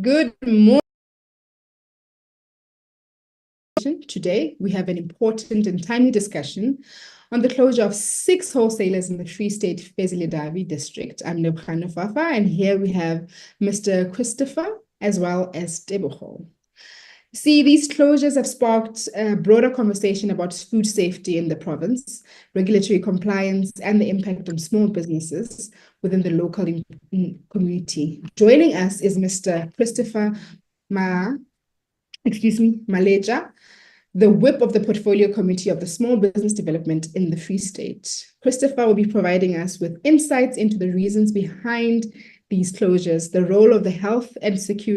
Good morning. Today, we have an important and timely discussion on the closure of 6 wholesalers in the Free State Fezile district. I'm Lebkhano Fafa, and here we have Mr. Christopher as well as Tebogo. See, these closures have sparked a broader conversation about food safety in the province, regulatory compliance, and the impact on small businesses within the local community. Joining us is Mr. Christopher Malematja, the whip of the Portfolio Committee of the Small Business Development in the Free State. Christopher will be providing us with insights into the reasons behind these closures, the role of the health and safety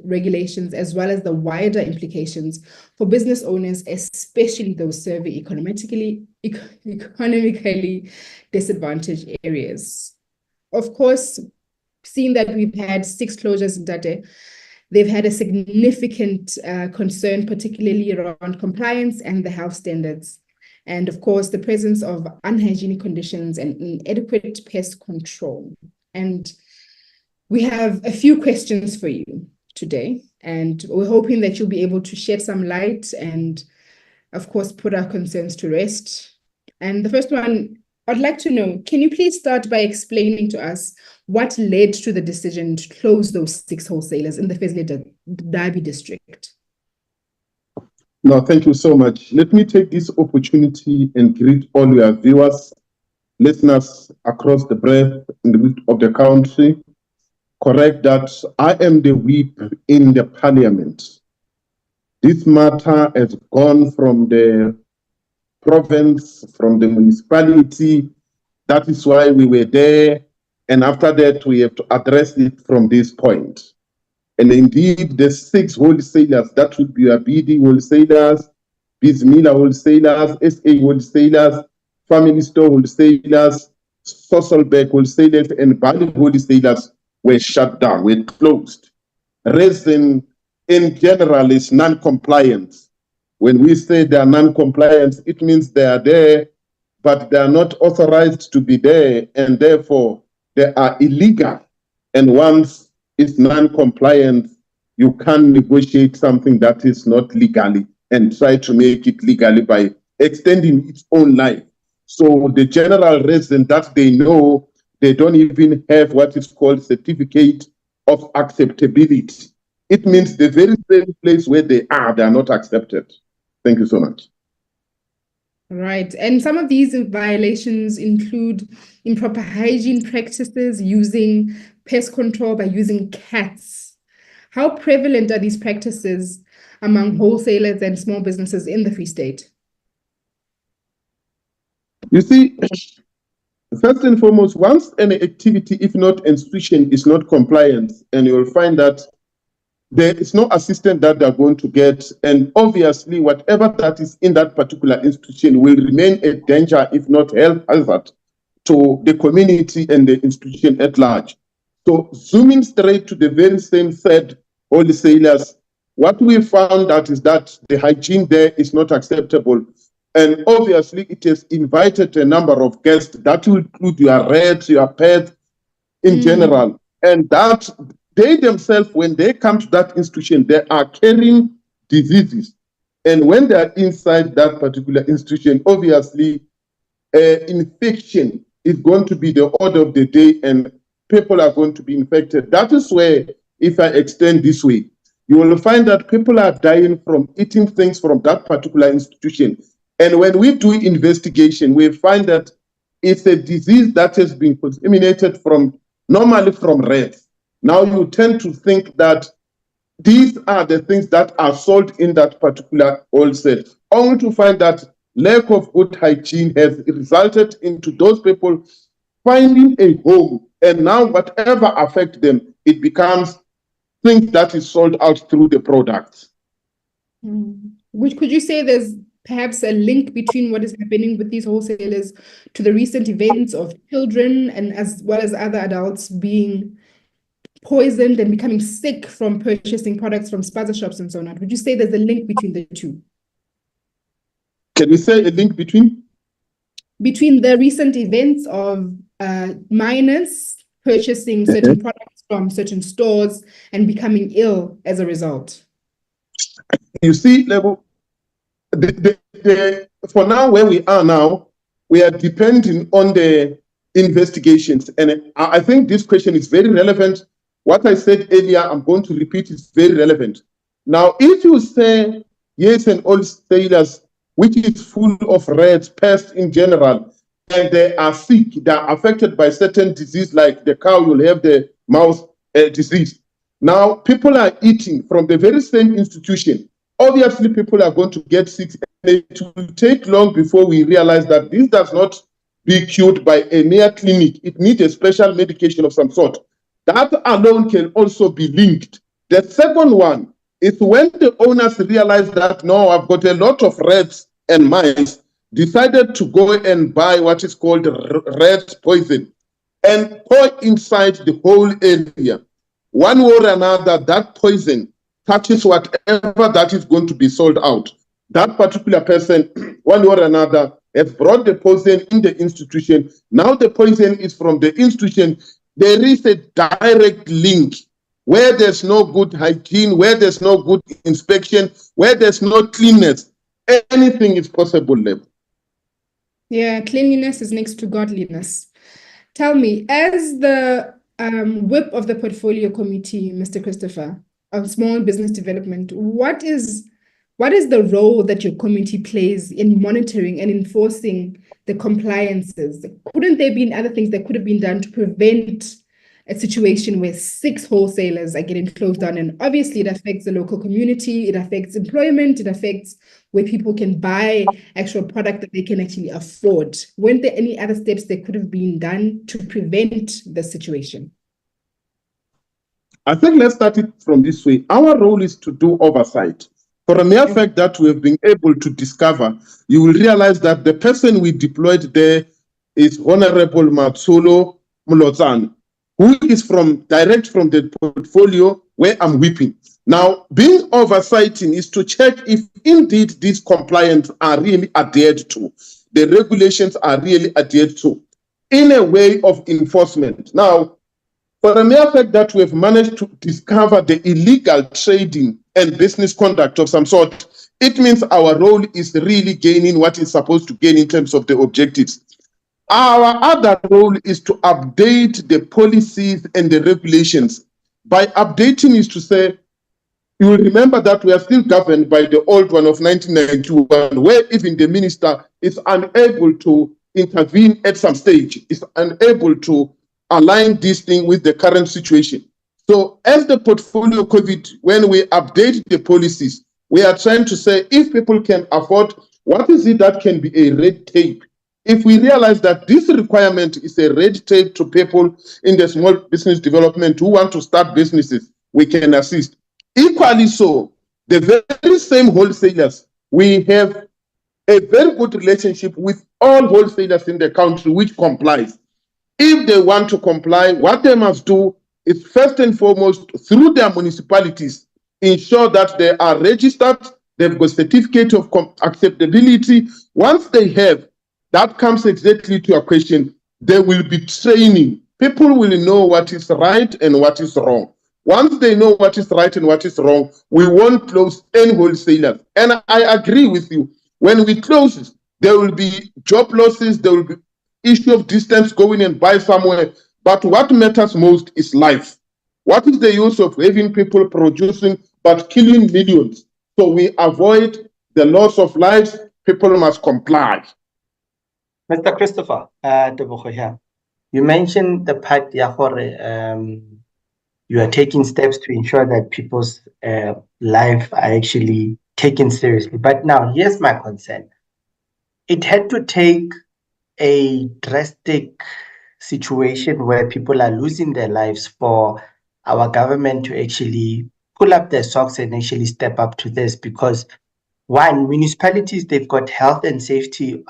regulations, as well as the wider implications for business owners, especially those serving economically disadvantaged areas. Of course, seeing that we've had 6 closures in Tate, they've had a significant concern, particularly around compliance and the health standards. And of course, the presence of unhygienic conditions and inadequate pest control. And we have a few questions for you today, and we're hoping that you'll be able to shed some light and, of course, put our concerns to rest. And the first one, I'd like to know, can you please start by explaining to us what led to the decision to close those 6 wholesalers in the Fezile district? No, thank you so much. Let me take this opportunity and greet all your viewers, listeners across the breadth of the country. Correct that I am the whip in the parliament. This matter has gone from the province, from the municipality. That is why we were there. And after that, we have to address it from this point. And indeed, the 6 wholesalers, that would be Abidi wholesalers, Bismillah wholesalers, SA wholesalers, Family Store wholesalers, Sosselbeck wholesalers, and Bali wholesalers were shut down, were closed. Reason in general is non-compliance. When we say they are non-compliant, it means they are there, but they are not authorized to be there, and therefore they are illegal. And once it's non-compliant, you can't negotiate something that is not legally and try to make it legally by extending its own life. So the general reason that they know they don't even have what is called certificate of acceptability. It means the very same place where they are not accepted. Thank you so much. Right. And some of these violations include improper hygiene practices, using pest control by using cats. How prevalent are these practices among wholesalers and small businesses in the Free State? You see, first and foremost, once any activity, if not institution, is not compliant, and you'll find that there is no assistance that they're going to get. And obviously, whatever that is in that particular institution will remain a danger, if not health hazard, to the community and the institution at large. So zooming straight to the very same said wholesalers, what we found out is that the hygiene there is not acceptable. And obviously, it has invited a number of guests. That will include your rats, your pets in general. And that they themselves, when they come to that institution, they are carrying diseases. And when they are inside that particular institution, obviously, infection is going to be the order of the day, and people are going to be infected. That is where, if I extend this way, you will find that people are dying from eating things from that particular institution. And when we do investigation, we find that it's a disease that has been contaminated normally from rats. Now you tend to think that these are the things that are sold in that particular wholesale, only to find that lack of good hygiene has resulted into those people finding a home. And now whatever affects them, it becomes things that is sold out through the products. Which could you say there's perhaps a link between what is happening with these wholesalers to the recent events of children and as well as other adults being poisoned and becoming sick from purchasing products from spaza shops and so on? Would you say there's a link between the two? Can we say a link between? Between the recent events of minors purchasing certain products from certain stores and becoming ill as a result? You see, level for now, where we are now, we are depending on the investigations. And I think this question is very relevant. What I said earlier, I'm going to repeat, is very relevant. Now, if you say yes, and all sailors, which is full of rats, pests in general, and they are sick, they are affected by certain disease, like the cow will have the mouse disease. Now, people are eating from the very same institution. Obviously, people are going to get sick, and it will take long before we realize that this does not be cured by a mere clinic. It needs a special medication of some sort. That alone can also be linked. The second one is when the owners realize that, no, I've got a lot of rats and mice, decided to go and buy what is called rat poison and pour inside the whole area. One way or another, that poison touches whatever that is going to be sold out. That particular person, one way or another, has brought the poison in the institution. Now the poison is from the institution. There is a direct link. Where there's no good hygiene, where there's no good inspection, where there's no cleanness, anything is possible, Lebo. Yeah, cleanliness is next to godliness. Tell me, as the whip of the portfolio committee, Mr. Christopher, of small business development, what is the role that your committee plays in monitoring and enforcing the compliances? Couldn't there be other things that could have been done to prevent a situation where 6 wholesalers are getting closed down? And obviously it affects the local community, it affects employment, it affects where people can buy actual product that they can actually afford. Weren't there any other steps that could have been done to prevent the situation? I think let's start it from this way. Our role is to do oversight. For a mere fact that we have been able to discover, you will realize that the person we deployed there is Honorable Matsolo Mulotzan, who is direct from the portfolio where I'm whipping. Now, being oversighting is to check if indeed these compliance are really adhered to, the regulations are really adhered to, in a way of enforcement. Now, for the mere fact that we have managed to discover the illegal trading and business conduct of some sort, it means our role is really gaining what it's supposed to gain in terms of the objectives. Our other role is to update the policies and the regulations. By updating is to say, you will remember that we are still governed by the old one of 1991, where even the minister is unable to intervene at some stage, is unable to align this thing with the current situation. So as the portfolio COVID, when we update the policies, we are trying to say, if people can afford, what is it that can be a red tape? If we realize that this requirement is a red tape to people in the small business development who want to start businesses, we can assist. Equally so, the very same wholesalers, we have a very good relationship with all wholesalers in the country which complies. If they want to comply, what they must do is first and foremost, through their municipalities, ensure that they are registered, they've got certificate of acceptability. Once they have, that comes exactly to your question, there will be training. People will know what is right and what is wrong. Once they know what is right and what is wrong, we won't close any wholesalers. And I agree with you. When we close, there will be job losses, there will be issue of distance, going and buy somewhere. But what matters most is life. What is the use of having people producing but killing millions? So we avoid the loss of lives. People must comply. Mr. Christopher, here. You mentioned the part, you are taking steps to ensure that people's life are actually taken seriously. But now, here's my concern. It had to take a drastic situation where people are losing their lives for our government to actually pull up their socks and actually step up to this, because one, municipalities, they've got health and safety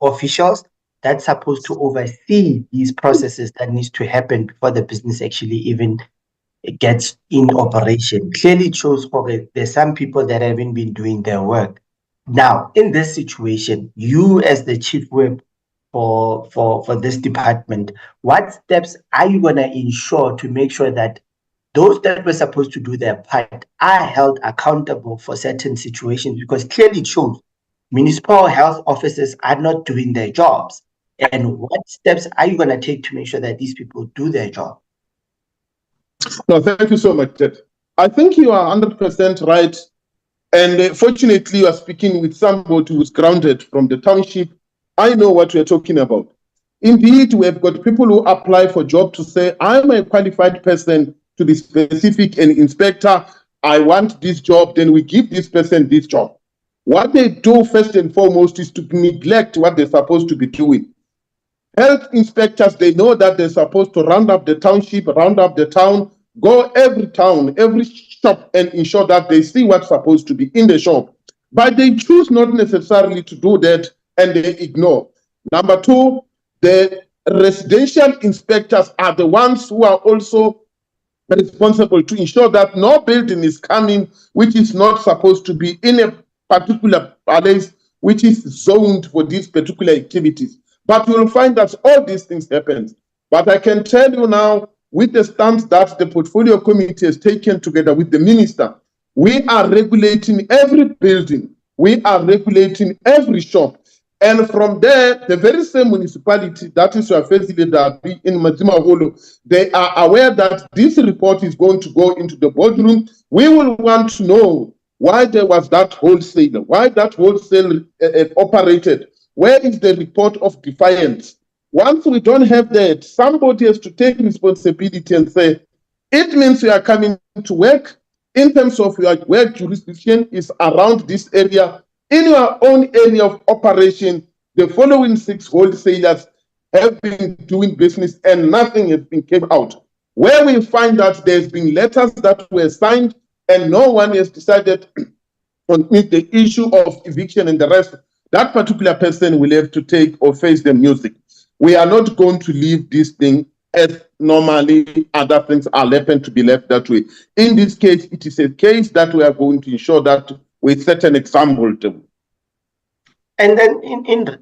officials that's supposed to oversee these processes that needs to happen before the business actually even gets in operation. Clearly it shows there's some people that haven't been doing their work. Now, in this situation, you as the chief whip, for this department. What steps are you going to ensure to make sure that those that were supposed to do their part are held accountable for certain situations? Because clearly it shows municipal health officers are not doing their jobs. And what steps are you going to take to make sure that these people do their job? No, thank you so much, Ted. I think you are 100% right. And fortunately, you are speaking with somebody who's grounded from the township. I know what we're talking about. Indeed, we have got people who apply for job to say, I'm a qualified person to be specific and inspector. I want this job. Then we give this person this job. What they do first and foremost is to neglect what they're supposed to be doing. Health inspectors, they know that they're supposed to round up the township, round up the town, go every town, every shop, and ensure that they see what's supposed to be in the shop. But they choose not necessarily to do that, and they ignore. Number two, the residential inspectors are the ones who are also responsible to ensure that no building is coming which is not supposed to be in a particular place which is zoned for these particular activities. But you'll find that all these things happen. But I can tell you now, with the stance that the portfolio committee has taken together with the minister, we are regulating every building. We are regulating every shop. And from there, the very same municipality, that is your first leader in Mazimaholo, they are aware that this report is going to go into the boardroom. We will want to know why there was that wholesale, why that wholesale operated. Where is the report of defiance? Once we don't have that, somebody has to take responsibility and say, it means you are coming to work in terms of your work jurisdiction is around this area. In your own area of operation, the following 6 wholesalers have been doing business and nothing has been came out. Where we find that there's been letters that were signed and no one has decided on the issue of eviction and the rest, that particular person will have to take or face the music. We are not going to leave this thing as normally other things are happen to be left that way. In this case, it is a case that we are going to ensure that we set an example to. And then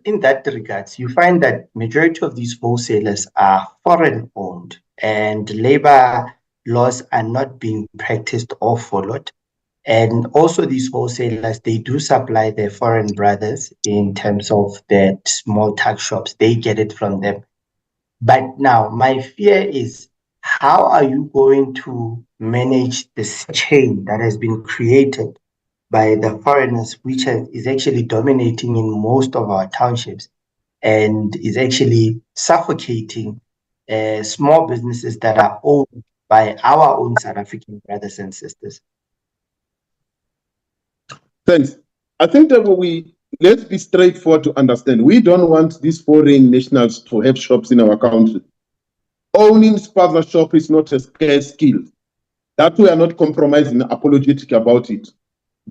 in that regards, you find that majority of these wholesalers are foreign owned and labor laws are not being practiced or followed. And also these wholesalers, they do supply their foreign brothers in terms of their small tuck shops. They get it from them. But now my fear is, how are you going to manage this chain that has been created by the foreigners, which is actually dominating in most of our townships and is actually suffocating small businesses that are owned by our own South African brothers and sisters? Thanks. I think that let's be straightforward to understand. We don't want these foreign nationals to have shops in our country. Owning spaza shop is not a scarce skill. That we are not compromising, apologetic about it.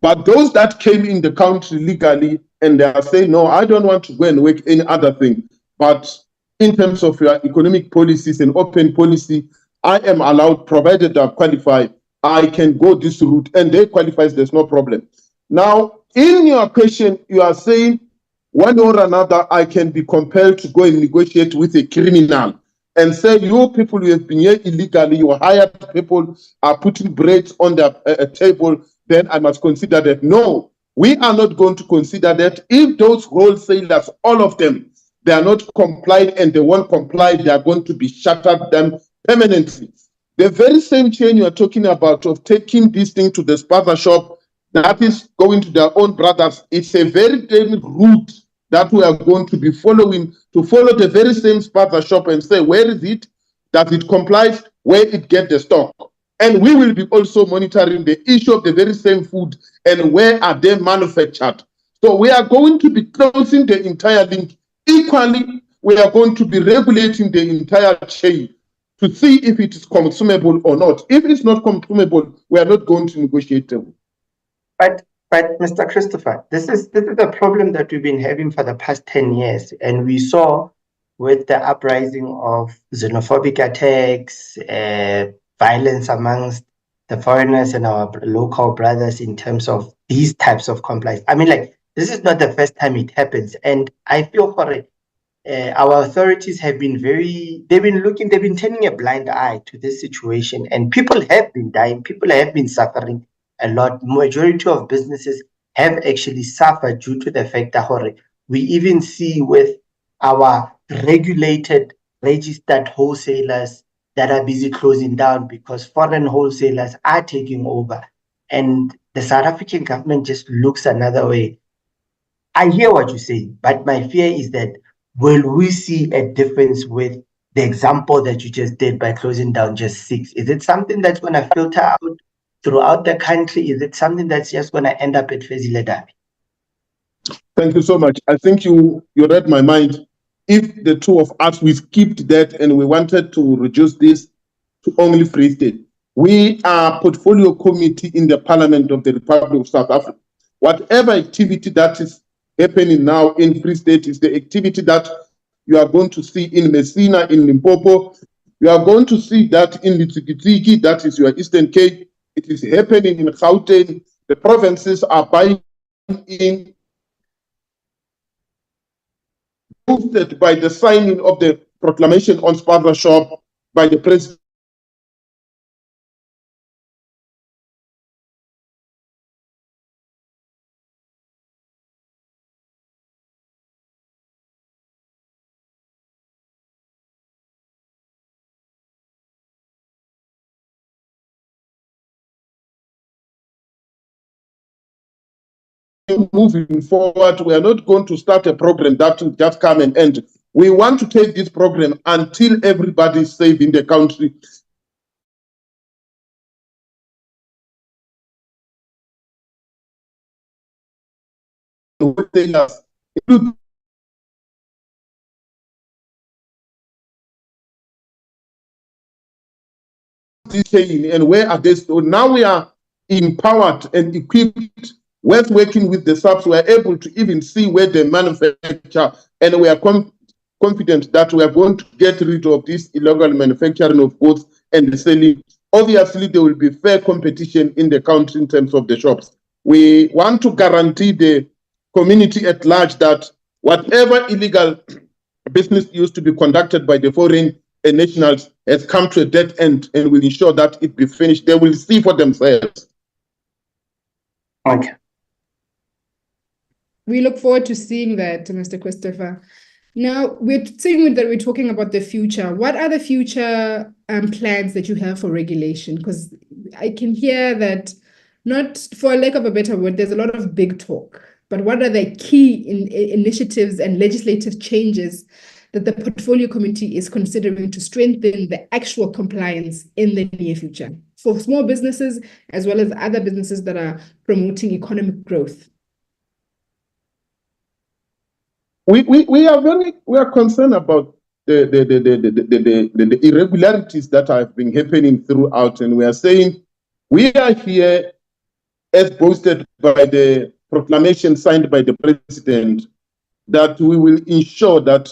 But those that came in the country legally and they are saying, no, I don't want to go and work any other thing. But in terms of your economic policies and open policy, I am allowed, provided I qualify, I can go this route and they qualify, there's no problem. Now, in your question, you are saying one or another, I can be compelled to go and negotiate with a criminal and say, you people who have been here illegally, you hired people are putting bread on the table, then I must consider that. No, we are not going to consider that. If those wholesalers, all of them, they are not compliant and they won't comply, they are going to be shuttered them permanently. The very same chain you are talking about of taking this thing to the spaza shop, that is going to their own brothers. It's a very dangerous route that we are going to be following, to follow the very same spaza shop and say, where is it? That it complies, where it gets the stock. And we will be also monitoring the issue of the very same food and where are they manufactured. So we are going to be closing the entire link. Equally, we are going to be regulating the entire chain to see if it is consumable or not. If it's not consumable, we are not going to negotiate them. But Mr. Christopher, this is a problem that we've been having for the past 10 years. And we saw with the uprising of xenophobic attacks, violence amongst the foreigners and our local brothers in terms of these types of compliance. I mean, like, this is not the first time it happens. And I feel for it. our authorities have been they've been turning a blind eye to this situation, and people have been dying, people have been suffering a lot. Majority of businesses have actually suffered due to the fact that we even see with our regulated, registered wholesalers that are busy closing down because foreign wholesalers are taking over, and the South African government just looks another way. I hear what you say, but my fear is that will we see a difference with the example that you just did by closing down just 6? Is it something that's going to filter out throughout the country? Is it something that's just going to end up at Fezile? Thank you so much. I think you read my mind. If the two of us, we skipped that and we wanted to reduce this to only Free State, we are portfolio committee in the Parliament of the Republic of South Africa. Whatever activity that is happening now in Free State is the activity that you are going to see in Messina, in Limpopo. You are going to see that in Litsikitiki, that is your Eastern Cape. It is happening in Gauteng. The provinces are buying in, boosted by the signing of the proclamation on Spaza Shop by the president. Moving forward, we are not going to start a program that will just come and end. We want to take this program until everybody is safe in the country. And where are they? So now we are empowered and equipped with working with the subs. We are able to even see where they manufacture, and we are confident that we are going to get rid of this illegal manufacturing of goods and the selling. Obviously, there will be fair competition in the country in terms of the shops. We want to guarantee the community at large that whatever illegal business used to be conducted by the foreign nationals has come to a dead end, and will ensure that it be finished. They will see for themselves. Okay. We look forward to seeing that, Mr. Christopher. Now, we're saying that we're talking about the future. What are the future plans that you have for regulation? Because I can hear that, not for lack of a better word, there's a lot of big talk. But what are the key initiatives and legislative changes that the Portfolio Committee is considering to strengthen the actual compliance in the near future for small businesses as well as other businesses that are promoting economic growth? We are concerned about the irregularities that have been happening throughout, and we are saying we are here as boasted by the proclamation signed by the president that we will ensure that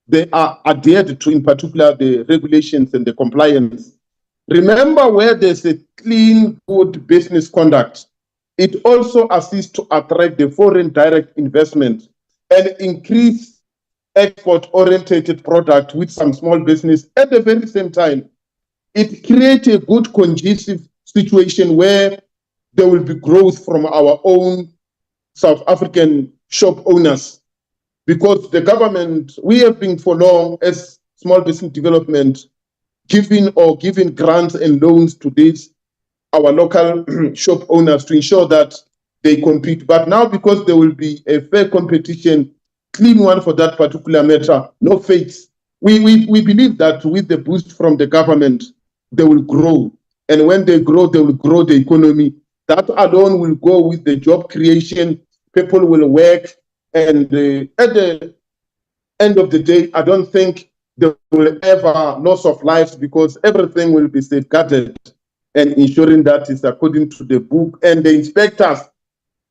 they are adhered to, in particular, the regulations and the compliance. Remember, where there's a clean, good business conduct, it also assists to attract the foreign direct investment and increase export-oriented product with some small business. At the very same time, it creates a good conducive situation where there will be growth from our own South African shop owners, because the government, we have been for long as small business development, giving grants and loans to these our local shop owners to ensure that they compete. But now, because there will be a fair competition, clean one for that particular matter, no fakes, we believe that with the boost from the government, they will grow. And when they grow the economy. That alone will go with the job creation. People will work. And at the end of the day, I don't think there will ever loss of lives, because everything will be safeguarded and ensuring that is according to the book. And the inspectors,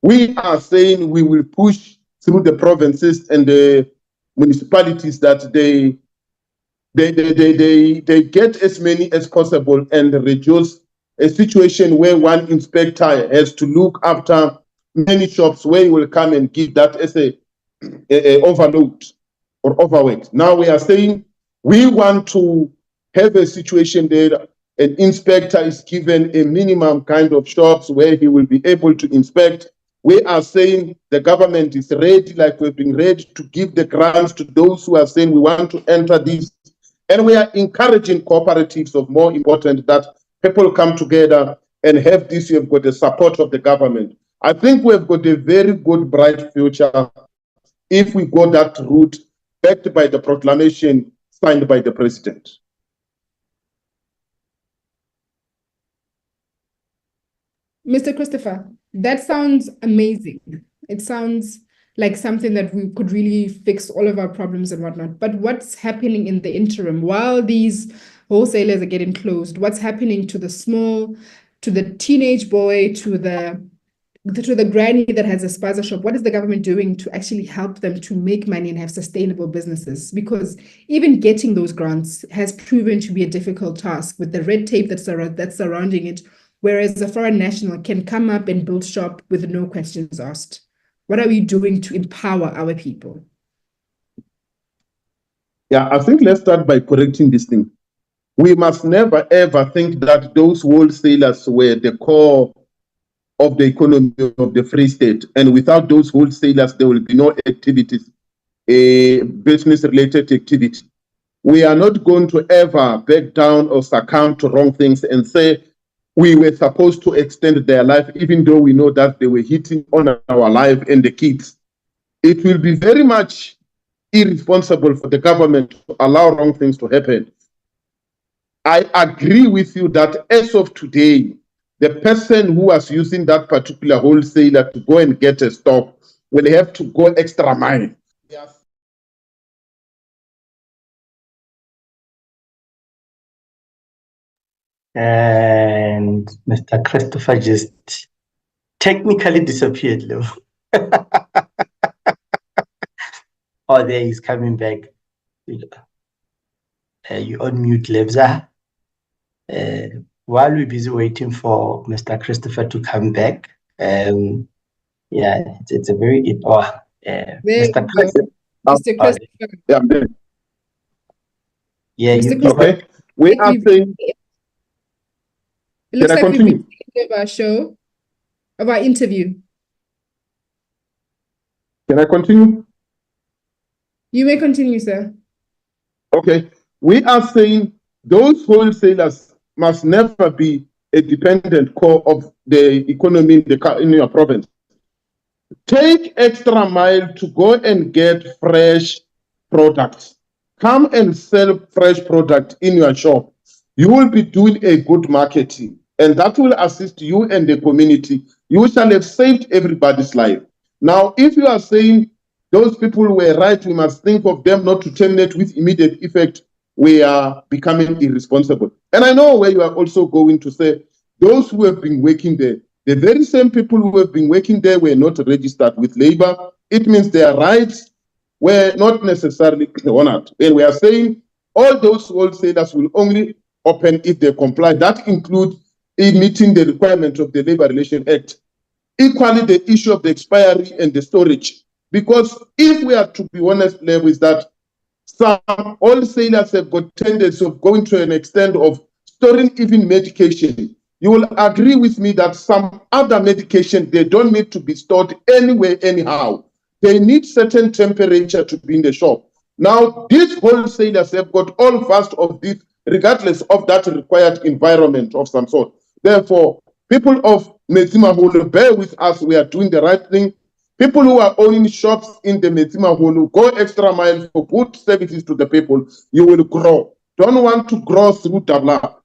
we are saying we will push through the provinces and the municipalities that they get as many as possible and reduce a situation where one inspector has to look after many shops, where he will come and give that as a overload. or overworked. Now we are saying we want to have a situation there an inspector is given a minimum kind of shops where he will be able to inspect. We are saying the government is ready, like we've been ready to give the grants to those who are saying we want to enter this. And we are encouraging cooperatives of more important that people come together and have this. You've got the support of the government. I think we've got a very good, bright future if we go that route, backed by the proclamation signed by the president. Mr. Christopher, that sounds amazing. It sounds like something that we could really fix all of our problems and whatnot. But what's happening in the interim while these wholesalers are getting closed? What's happening to the small, to the teenage boy, to the granny that has a spaza shop? What is the government doing to actually help them to make money and have sustainable businesses? Because even getting those grants has proven to be a difficult task with the red tape that's surrounding it, whereas a foreign national can come up and build shop with no questions asked. What are we doing to empower our people? Yeah, I think let's start by correcting this thing. We must never ever think that those wholesalers were the core of the economy of the Free State. And without those wholesalers, there will be no activities, a business-related activity. We are not going to ever back down or succumb to wrong things and say we were supposed to extend their life, even though we know that they were hitting on our life and the kids. It will be very much irresponsible for the government to allow wrong things to happen. I agree with you that as of today, the person who was using that particular wholesaler to go and get a stock will have to go extra mile. Yes. And Mr. Christopher just technically disappeared, Lou. Oh, there he's coming back. You unmute Lebza. While we're busy waiting for Mr. Christopher to come back, yeah, it's a very Mr. Christopher. Mr. Christopher. Yeah, I'm there. Yeah, Mr. Okay. We are saying. It looks like we've been of our show, of our interview. Can I continue? You may continue, sir. Okay. We are saying those wholesalers must never be a dependent core of the economy in your province. Take extra mile to go and get fresh products. Come and sell fresh product in your shop. You will be doing a good marketing, and that will assist you and the community. You shall have saved everybody's life. Now, if you are saying those people were right, we must think of them not to terminate with immediate effect, we are becoming irresponsible. And I know where you are also going to say those who have been working there, the very same people who have been working there were not registered with labor. It means their rights were not necessarily honored. And we are saying all those wholesalers will only open if they comply. That includes meeting the requirement of the Labor Relations Act. Equally, the issue of the expiry and the storage. Because if we are to be honest, Lev, is that some wholesalers have got tendency of going to an extent of storing even medication. You will agree with me that some other medication, they don't need to be stored anywhere, anyhow. They need certain temperature to be in the shop. Now, these wholesalers have got all vast of this, regardless of that required environment of some sort. Therefore, people of Metsima Hulu, bear with us, we are doing the right thing. People who are owning shops in the Metsima Hulu, go extra mile for good services to the people. You will grow. Don't want to grow through tabla.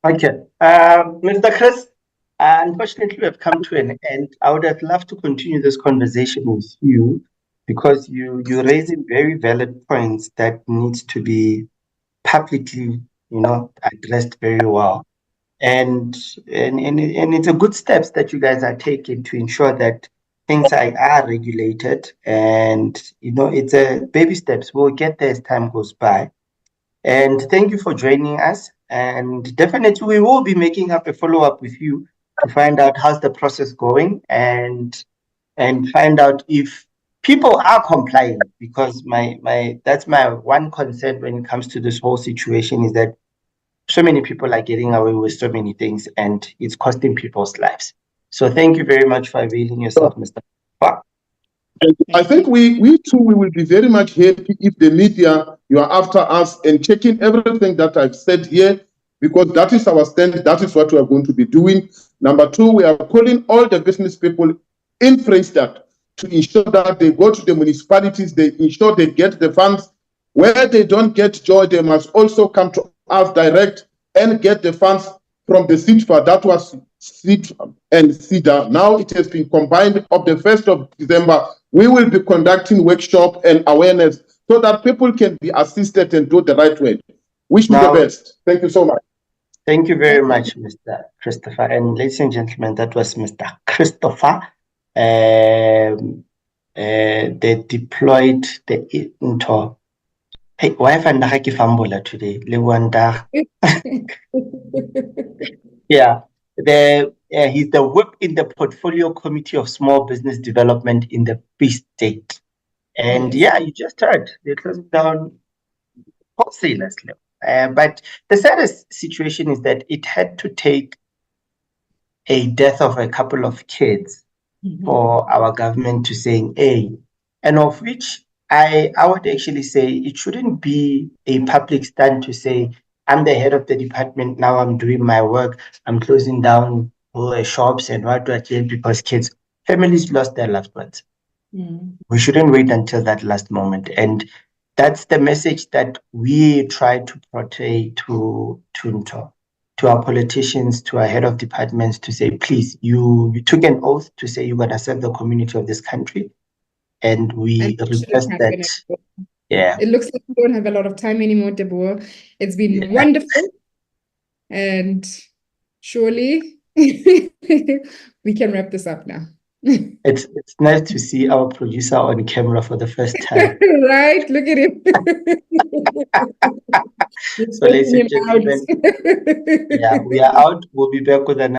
Okay. Mr. Chris, unfortunately, we have come to an end. I would have loved to continue this conversation with you because you're raising very valid points that needs to be publicly, addressed very well. And it's a good steps that you guys are taking to ensure that things are regulated. And, it's a baby steps. We'll get there as time goes by. And thank you for joining us. And definitely we will be making up a follow-up with you to find out how's the process going and find out if people are complying, because that's my one concern when it comes to this whole situation, is that so many people are getting away with so many things, and it's costing people's lives. So thank you very much for availing yourself, Mr. Park. I think we too, we will be very much happy if the media, you are after us and checking everything that I've said here, because that is our stand. That is what we are going to be doing. Number two, we are calling all the business people in Freestad to ensure that they go to the municipalities, they ensure they get the funds. Where they don't get joy, they must also come to us direct and get the funds from the CITFA. That was CIT and CIDA. Now it has been combined of the 1st of December. We will be conducting workshop and awareness so that people can be assisted and do the right way. Wish me the best. Thank you so much. Thank you very much, Mr. Christopher. And ladies and gentlemen, that was Mr. Christopher. They deployed the into. Hey, why have I fumble today? Yeah, he's the whip in the Portfolio Committee of Small Business Development in the Free State. And yeah, you just heard they closed down wholesalers. But the saddest situation is that it had to take a death of a couple of kids for our government to say, hey, and of which I would actually say it shouldn't be a public stand to say, I'm the head of the department, now I'm doing my work, I'm closing down all the shops and what because families lost their loved ones. We shouldn't wait until that last moment. And that's the message that we try to portray to our politicians, to our head of departments, to say, please, you took an oath to say you're going to serve the community of this country. And we request that. Yeah. It looks like we don't have a lot of time anymore, Deborah. It's been wonderful. And surely we can wrap this up now. It's nice to see our producer on camera for the first time. Right? Look at him. So ladies and gentlemen, yeah, we are out. We'll be back with another